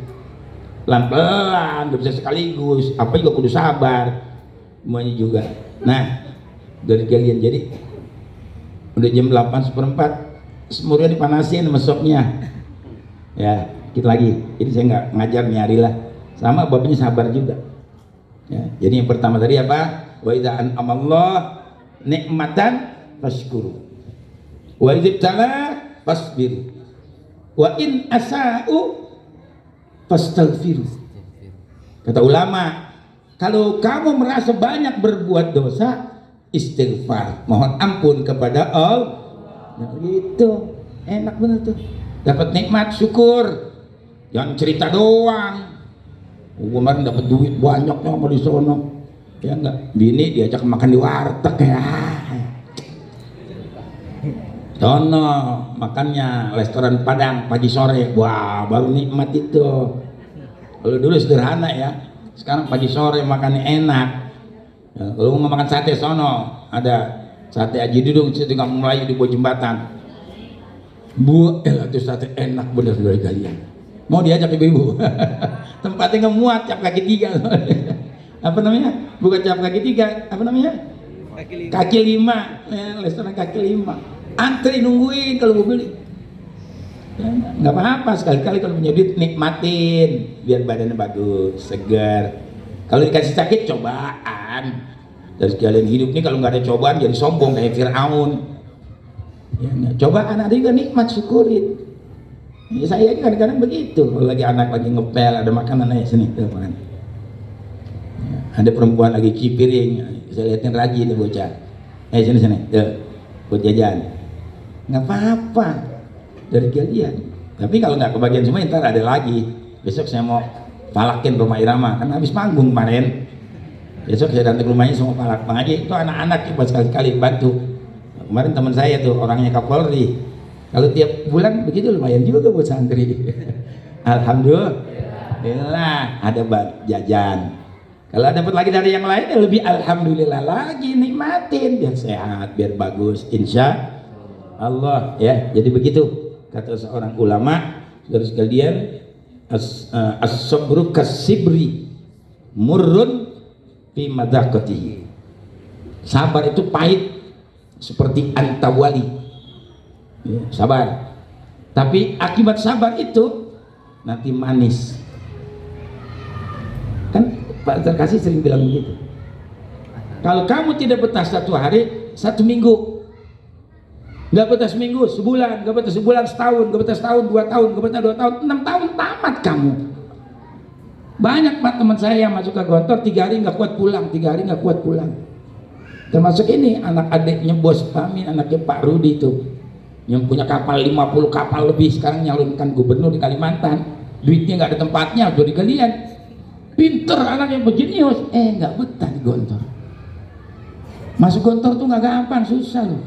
S1: Pelan-pelan, nggak bisa sekaligus. Apa juga kudu sabar. Semuanya juga. Nah, dari kalian jadi udah jam 8:04. Semurnya dipanasin sama sopnya. Ya, dikit lagi. Jadi saya nggak ngajar nyarilah. Sama babnya sabar juga. Ya, jadi yang pertama tadi apa? Wa idza an'amallah nikmatan fashkuru. Wa idza ibtala fasbiru. Wa in asa'u fastaghfiru. Kata ulama, kalau kamu merasa banyak berbuat dosa, istighfar, mohon ampun kepada Allah. Nah, gitu, enak bener tuh. Dapat nikmat syukur, jangan cerita doang. Kemarin dapat duit banyak sama di sono, ya enggak? Bini diajak makan di warteg ya. Sono makannya restoran Padang pagi sore, wah baru nikmat itu. Kalau dulu sederhana ya, sekarang pagi sore makannya enak. Ya, kalau mau makan sate sono ada. Sate Aji Dudung itu tinggal Melayu di bawah jembatan. Bu, itu sate enak bener dari kalian. Mau diajak ibu-ibu? Tempatnya nggak muat, cap kaki 3. Apa namanya? Bukan cap kaki 3, apa namanya? Kaki 5. Restoran kaki 5. Antri nungguin kalau mau beli. Ya, nggak apa-apa, sekali-kali kalau punya duit nikmatin, biar badannya bagus, segar. Kalau dikasih sakit cobaan. Dan sekalian hidup ini kalau nggak ada cobaan jadi sombong kayak Fir'aun. Ya, cobaan ada juga nikmat, syukurin. Ya, saya ini kadang-kadang begitu. Kalau lagi anak lagi ngepel ada makanan, ayo sini tuh makan. Ya, ada perempuan lagi cipiring, saya liatin rajin nih bocah. Ayo sini tuh buat jajan. Nggak apa-apa dari kalian. Tapi kalau nggak kebagian semua ntar ada lagi. Besok saya mau palakin rumah Irama kan habis manggung kemarin. Besok saya datang ke rumahnya semua palak. Bang Haji itu anak-anak coba sekali-kali bantu. Nah, kemarin teman saya tuh orangnya Kapolri. Kalau tiap bulan begitu lumayan juga buat santri. Alhamdulillah ada jajan. Kalau dapat lagi dari yang lain ya lebih alhamdulillah lagi, nikmatin biar sehat, biar bagus, insya Allah ya. Jadi begitu kata seorang ulama, saudara sekalian, as-sabru kasibri murrun fi madaqatihi. Sabar itu pahit seperti antawali. Ya, sabar. Tapi akibat sabar itu nanti manis. Kan Pak Terkasih sering bilang begitu. Kalau kamu tidak betah 1 hari, 1 minggu, nggak betah seminggu, sebulan, nggak betah sebulan, setahun, nggak betah setahun, 2 tahun, nggak betah 2 tahun, 6 tahun, tamat kamu. Banyak Pak teman saya yang masuk ke Gontor 3 hari nggak kuat pulang, 3 hari nggak kuat pulang. Termasuk ini anak adiknya Bos Pami, anaknya Pak Rudi itu, yang punya kapal 50 kapal lebih, sekarang nyalonkan gubernur di Kalimantan. Duitnya nggak ada tempatnya, udah digalian. Pinter anaknya berjenius, nggak betah di Gontor. Masuk Gontor tuh nggak gampang, susah loh.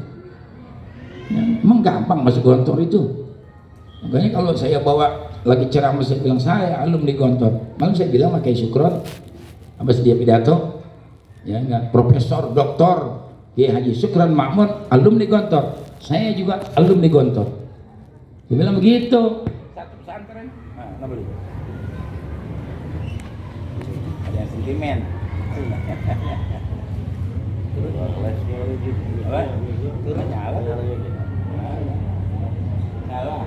S1: Ya, emang gampang masuk Gontor itu. Makanya kalau saya bawa lagi ceramah saya bilang saya alumni Gontor, malam saya bilang pakai Syukron habis dia pidato, ya enggak, Profesor Doktor Kiai Haji Syukron Makmur alumni Gontor, saya juga alumni Gontor. Dia bilang begitu. Satu pesantren, nah, boleh. Ada yang sentimen. Turun nyala. Nyala.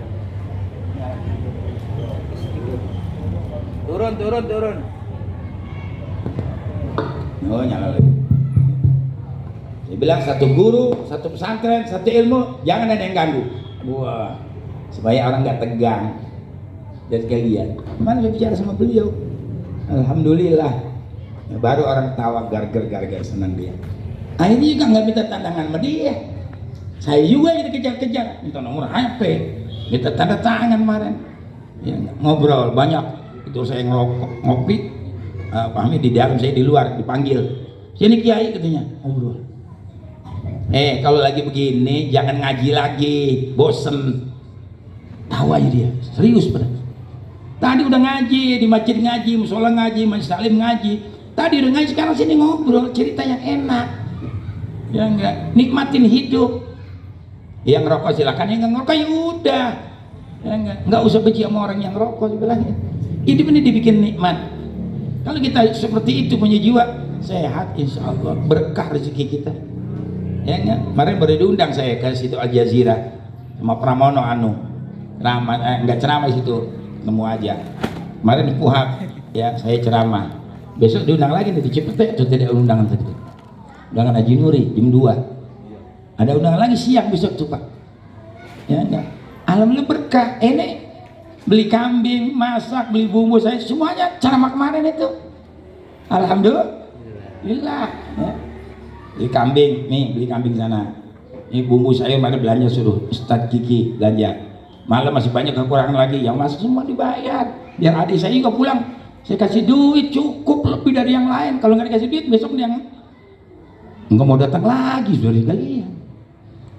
S1: Turun. Oh, nyala lagi. Dia bilang 1 guru, 1 pesantren, 1 ilmu, jangan ada yang ganggu. Wah, supaya orang nggak tegang. Dan kalian mana saya bicara sama beliau, alhamdulillah, ya, baru orang tawa garger senang dia. Akhirnya juga nggak minta tandangan sama dia, saya juga yang dikejar-kejar, minta nomor HP, minta tanda tangan kemarin, ya, ngobrol banyak. Itu saya ngerokok, ngopi, pahami di dalam, saya di luar, dipanggil, sini Kiai katanya, ngobrol. Kalau lagi begini jangan ngaji lagi, bosen. Tahu aja dia, serius pada. Tadi udah ngaji, di masjid ngaji, musola ngaji, majelis taklim ngaji. Tadi udah ngaji, sekarang sini ngobrol, cerita yang enak. Ya enggak, nikmatin hidup. Yang ngerokok silakan, yang enggak ngerokok ya udah. Ya enggak usah benci sama orang yang ngerokok, dibilangin. Hidup ini dibikin nikmat. Kalau kita seperti itu punya jiwa sehat, insya Allah berkah rezeki kita. Ya enggak, kemarin baru diundang saya ke situ Al Jazeera sama Pramono enggak ceramah di situ, nemu aja. Kemarin di Puhak ya saya ceramah. Besok diundang lagi di Cipete, itu tidak undangan tadi. Undangan Haji Nuri jam 2. Ada undangan lagi siang besok tuh Pak. Ya enggak. Alhamdulillah berkah. Ini beli kambing, masak, beli bumbu, saya semuanya ceramah kemarin itu. Alhamdulillah. Ya. Beli kambing, nih beli kambing sana. Ini bumbu saya mana belanja suruh Ustadz Kiki belanja. Malam masih banyak kekurangan lagi, yang masuk semua dibayar. Biar adik saya juga pulang, saya kasih duit cukup lebih dari yang lain. Kalau nggak dikasih duit besok dia nggak mau datang lagi dari kalian.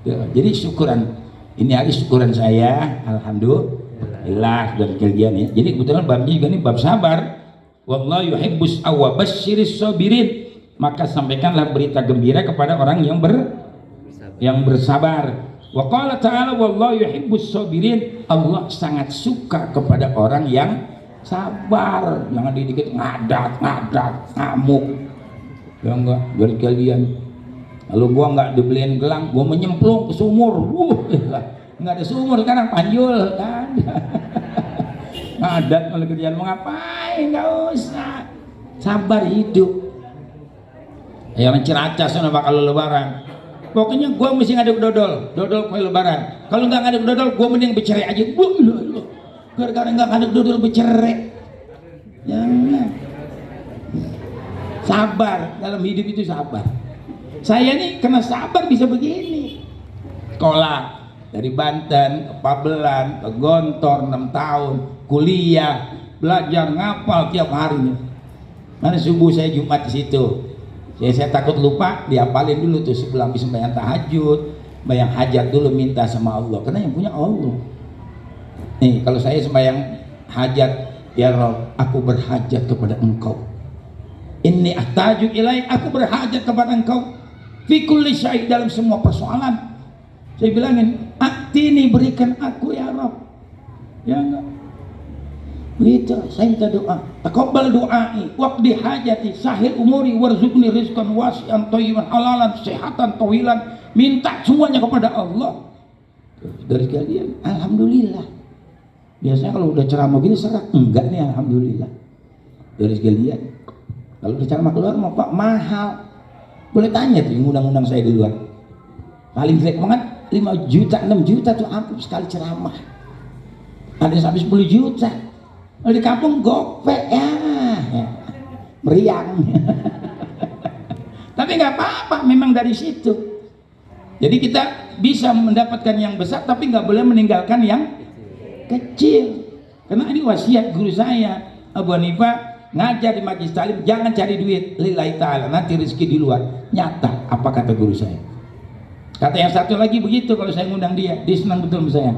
S1: Ya, jadi syukuran, ini hari syukuran saya, alhamdulillah dari kalian ya. Jadi kebetulan babnya juga ini bab sabar. Wallahu yuhibbus awabasyiris sabirin. Maka sampaikanlah berita gembira kepada orang yang bersabar. Wa qala ta'ala wallahu yuhibbus sabirin. Allah sangat suka kepada orang yang sabar, jangan dikit ngadat, ngamuk. Ya enggak, dari kalian. Kalau gua enggak dibeliin gelang, gua menyemplung ke sumur. Enggak ada sumur sekarang, panjul kan. Ngadat kalau kerjaan mau ngapain, enggak usah. Sabar hidup. Yang Ciracas sana bakal lebaran. Pokoknya gua mesti ngaduk dodol kue lebaran. Kalau nggak ngaduk dodol, gua mending bercerai aja. Gara-gara nggak ngaduk dodol bercerai. Jangan. Sabar dalam hidup itu sabar. Saya nih kena sabar bisa begini. Sekolah dari Banten ke Pabelan ke Gontor 6 tahun, kuliah, belajar ngapal tiap harinya. Mana subuh saya Jumat di situ. Saya takut lupa, dihafalin dulu tuh sebelum habis sembahyang tahajud, sembahyang hajat dulu minta sama Allah, karena yang punya Allah. Nih kalau saya sembahyang hajat, ya Rabb, aku berhajat kepada Engkau. Inni ahtaju ilaik, aku berhajat kepada Engkau. Fi kulli syai, dalam semua persoalan. Saya bilangin, aktini, berikan aku ya Rabb. Ya enggak. Begitu, saya minta doa. Taqabbal du'ai, waqdi hajati, sahil umuri, warzuqni rizqan wasi'an thayyiban halalan, sehatan tawilan. Minta semuanya kepada Allah. Dari kalian, alhamdulillah. Biasanya kalau udah ceramah gini serak, enggak nih alhamdulillah. Dari kalian. Kalau udah ceramah keluar mau Pak mahal. Boleh tanya tuh yang undang-undang saya di luar. Paling jelek banget 5 juta, 6 juta tuh ampuh sekali ceramah. Ada yang sampai 10 juta. Kalau di kampung gopek ya, meriang. Tapi nggak apa-apa, memang dari situ. Jadi kita bisa mendapatkan yang besar, tapi nggak boleh meninggalkan yang kecil. Karena ini wasiat guru saya Abu Hanifah, ngajar di majelis taklim, jangan cari duit lillahi ta'ala, nanti rezeki di luar. Nyata apa kata guru saya. Kata yang satu lagi begitu, kalau saya ngundang dia senang betul sama saya.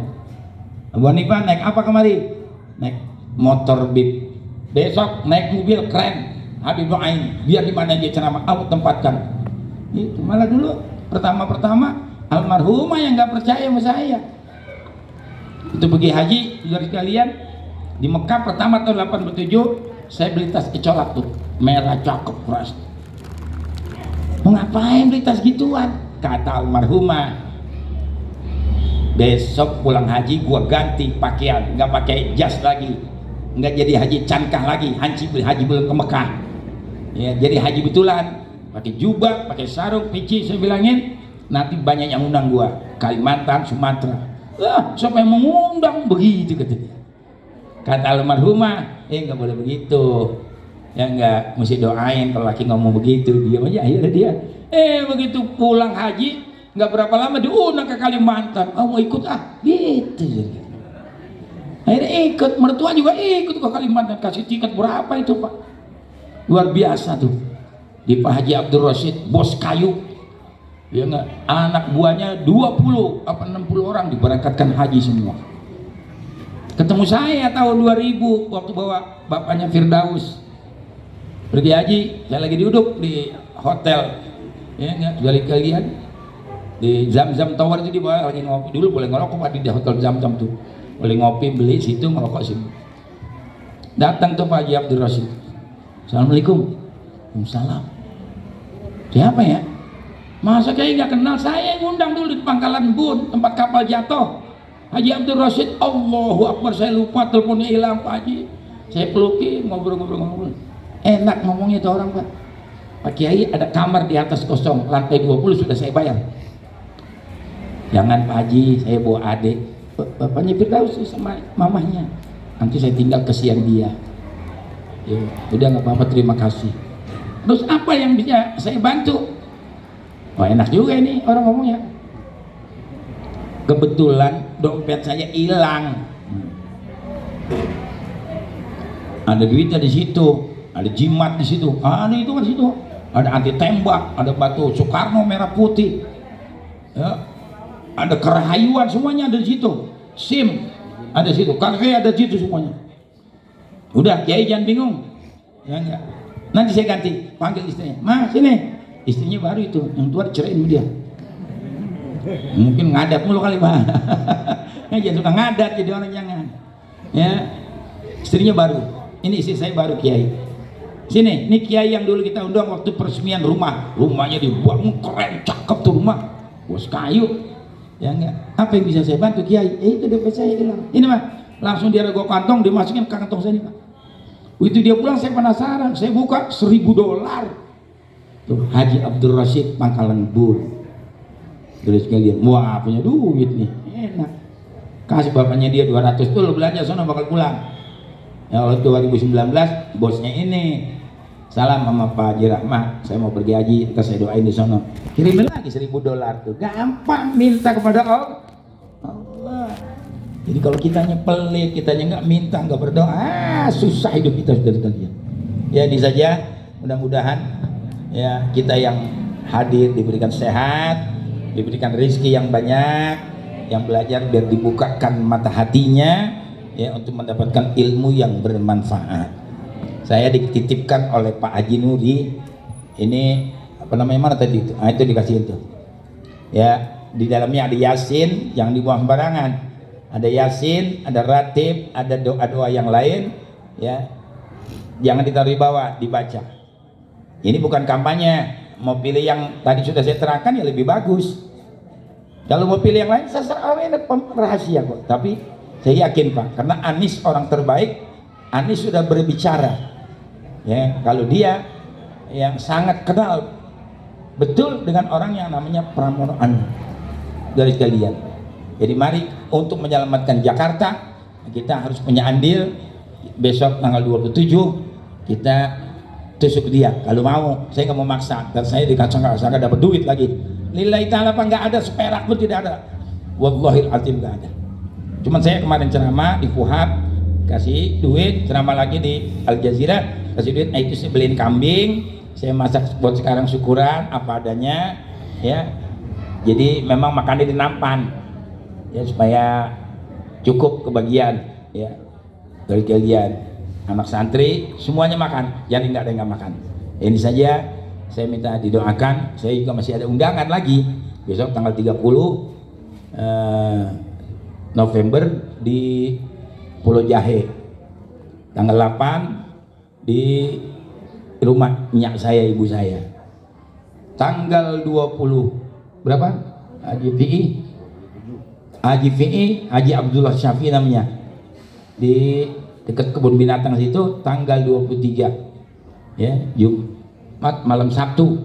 S1: Abu Hanifah naik apa kemari? Naik motor bib. Besok naik mobil keren Habib Ain, biar di mana dia ceramah aku tempatkan. Itu malah dulu pertama almarhumah yang nggak percaya sama saya. Itu pergi haji dari kalian di Mekah pertama tahun 87, saya beli tas kecolak tuh merah cakep keras. Mau ngapain beli tas gituan? Kata almarhumah, besok pulang haji gua ganti pakaian, nggak pakai jas lagi, nggak jadi haji cankah lagi, haji belum ke Mekah ya, jadi haji betulan, pakai jubah, pakai sarung, peci. Saya bilangin nanti banyak yang undang gua, Kalimantan, Sumatera. Siapa yang mengundang begitu kata dia. Kata almarhumah, nggak boleh begitu. Ya enggak, mesti doain kalau laki ngomong begitu. Diam aja akhirnya dia. Begitu pulang haji, nggak berapa lama diundang ke Kalimantan. Mau ikut gitu. Akhirnya ikut, mertua juga ikut ke Kalimantan, kasih tiket berapa itu Pak. Luar biasa tuh. Di Pak Haji Abdul Rashid, bos kayu. Ya enggak, anak buahnya 20 apa 60 orang diberangkatkan haji semua. Ketemu saya tahun 2000 waktu bawa bapaknya Firdaus pergi haji, saya lagi duduk di hotel, ya enggak, kalian di Zam-Zam Tower itu, di bawah lagi ngopi. Dulu boleh ngerokok Pak di hotel Zam-Zam tuh, boleh ngopi, beli situ, ngerokok sini. Datang tuh Pak Haji Abdul Rashid, assalamualaikum. Waalaikumsalam. Siapa ya? Masa kayak nggak kenal? Saya yang ngundang dulu di Pangkalan Bun, tempat kapal jatuh. Haji Abdul Rashid, Allahu Akbar, saya lupa, teleponnya hilang Pak Haji. Saya peluki, ngobrol. Enak ngomongnya itu orang Pak. Pak Kiai, ada kamar di atas kosong, lantai 20 sudah saya bayar. Jangan Pak Haji, saya bawa adik. Bapaknya Firdaus sama mamahnya. Nanti saya tinggal kesian dia. Ya, udah nggak apa-apa, terima kasih. Terus apa yang bisa saya bantu? Wah, enak juga ini orang ngomongnya. Kebetulan dompet saya hilang. Ada duitnya di situ, ada jimat di situ, ada itu kan situ, ada anti tembak, ada batu Soekarno merah putih, ya, ada kerahayuan, semuanya ada di situ. SIM ada di situ, kakek ada di situ semuanya. Udah, Kiai jangan bingung, ya enggak. Nanti saya ganti, panggil istrinya, Ma sini. Istrinya baru itu, yang tua dicerain dia. Mungkin ngadat mulu kali Pak. Jangan suka ngadat jadi orang, jangan. Ya, istrinya baru. Ini istri saya baru Kiai. Sini, ini Kiai yang dulu kita undang waktu peresmian rumah. Rumahnya dibangun keren, cakep tuh rumah. Bos kayu. Ya enggak. Apa yang bisa saya bantu Kiai? Itu dompet saya hilang. Ini Pak, langsung dia rego kantong, dimasukin ke kantong saya nih Pak. Itu dia pulang, saya penasaran, saya buka $1.000. Tuh, Haji Abdul Rashid Pangkalan Bun. Terus sekalian, wah punya duit nih, enak. Kasih bapaknya dia 200 tuh, lo belanja sono bakal pulang. Ya waktu 2019 bosnya ini, salam sama Pak Haji Rahmat, saya mau pergi haji, kita saya doain di sono. Kirimin lagi $1.000 tuh, gampang minta kepada Allah. Jadi kalau kitanya pelit, kitanya nggak minta, nggak berdoa, susah hidup kita sudah sekalian. Ya ini saja, mudah-mudahan ya kita yang hadir diberikan sehat, diberikan rezeki yang banyak, yang belajar biar dibukakan mata hatinya ya untuk mendapatkan ilmu yang bermanfaat. Saya dititipkan oleh Pak Haji Nuri, ini apa namanya, mana tadi itu? Itu dikasih itu. Ya, di dalamnya ada Yasin, yang dibuang sembarangan. Ada Yasin, ada Ratib, ada doa-doa yang lain ya. Jangan ditaruh di bawah, dibaca. Ini bukan kampanye, mau pilih yang tadi sudah saya terangkan ya lebih bagus. Kalau mau pilih yang lain, serah orang, rahasia kok. Tapi saya yakin Pak, karena Anies orang terbaik, Anies sudah berbicara. Ya, kalau dia yang sangat kenal betul dengan orang yang namanya Pramono Anung dari kalian. Jadi mari untuk menyelamatkan Jakarta, kita harus punya andil. Besok tanggal 27 kita tusuk dia. Kalau mau, saya nggak mau maksa, dan saya dikacang-kacang dapat duit lagi. Lillahi ta'ala apa nggak ada, seperak pun tidak ada. Wallahil azim nggak ada. Cuman saya kemarin ceramah di Fuhab, kasih duit, ceramah lagi di Al Jazeera, kasih duit, itu saya beliin kambing, saya masak buat sekarang syukuran apa adanya, ya. Jadi memang makannya di nampan, ya supaya cukup kebagian, ya dari kalian anak santri semuanya makan, jadi nggak ada yang nggak makan. Ini saja, saya minta didoakan. Saya juga masih ada undangan lagi besok tanggal 30 November di Pulau Jahe, tanggal 8 di rumah nyak saya, ibu saya, tanggal 20 berapa Haji VI Haji Abdullah Syafi namanya, di dekat kebun binatang situ, tanggal 23 ya, Jumat malam Sabtu.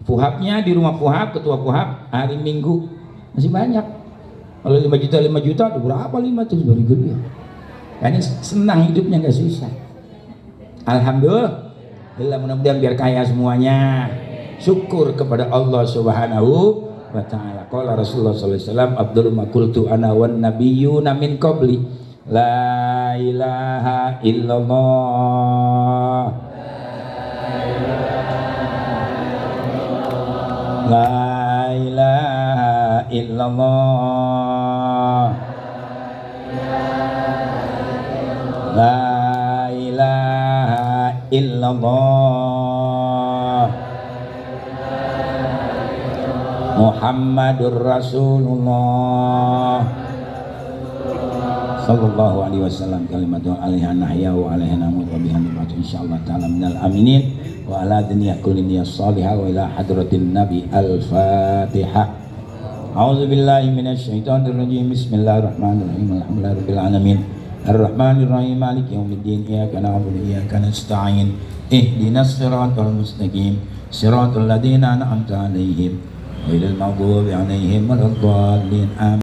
S1: Fuhabnya di rumah Fuhab, ketua Fuhab hari Minggu, masih banyak Kalau 5 juta ada berapa 5 tuh baru gede. Kayaknya senang hidupnya nggak susah. Alhamdulillah, mudah-mudahan biar kaya semuanya. Syukur kepada Allah Subhanahu wa ta'ala. Qala Rasulullah sallallahu alaihi wasallam, Abdul ma qultu ana wan nabiyyuna min qabli la ilaha illallah la ilaha illallah la ilaha illallah Muhammadur Rasulullah sallallahu alaihi wasallam. Kalimatun alaiha nahya wa alaiha namut wa biha nimatu insyaallah ta'ala minal aminin wa ala dunya kulli niyyah salihah wa ila hadratin nabi. Al-Fatihah. A'udzu billahi minasy syaithanir rajim. Bismillahirrahmanirrahim. Alhamdulillahi rabbil alamin. Ar-Rahmanir Rahim. Maliki yaumiddin. Iyyaka na'budu wa iyyaka nasta'in. Ihdinas siratal mustaqim. Siratal ladzina an'amta 'alaihim ghairil maghdubi 'alaihim waladdallin. Amin.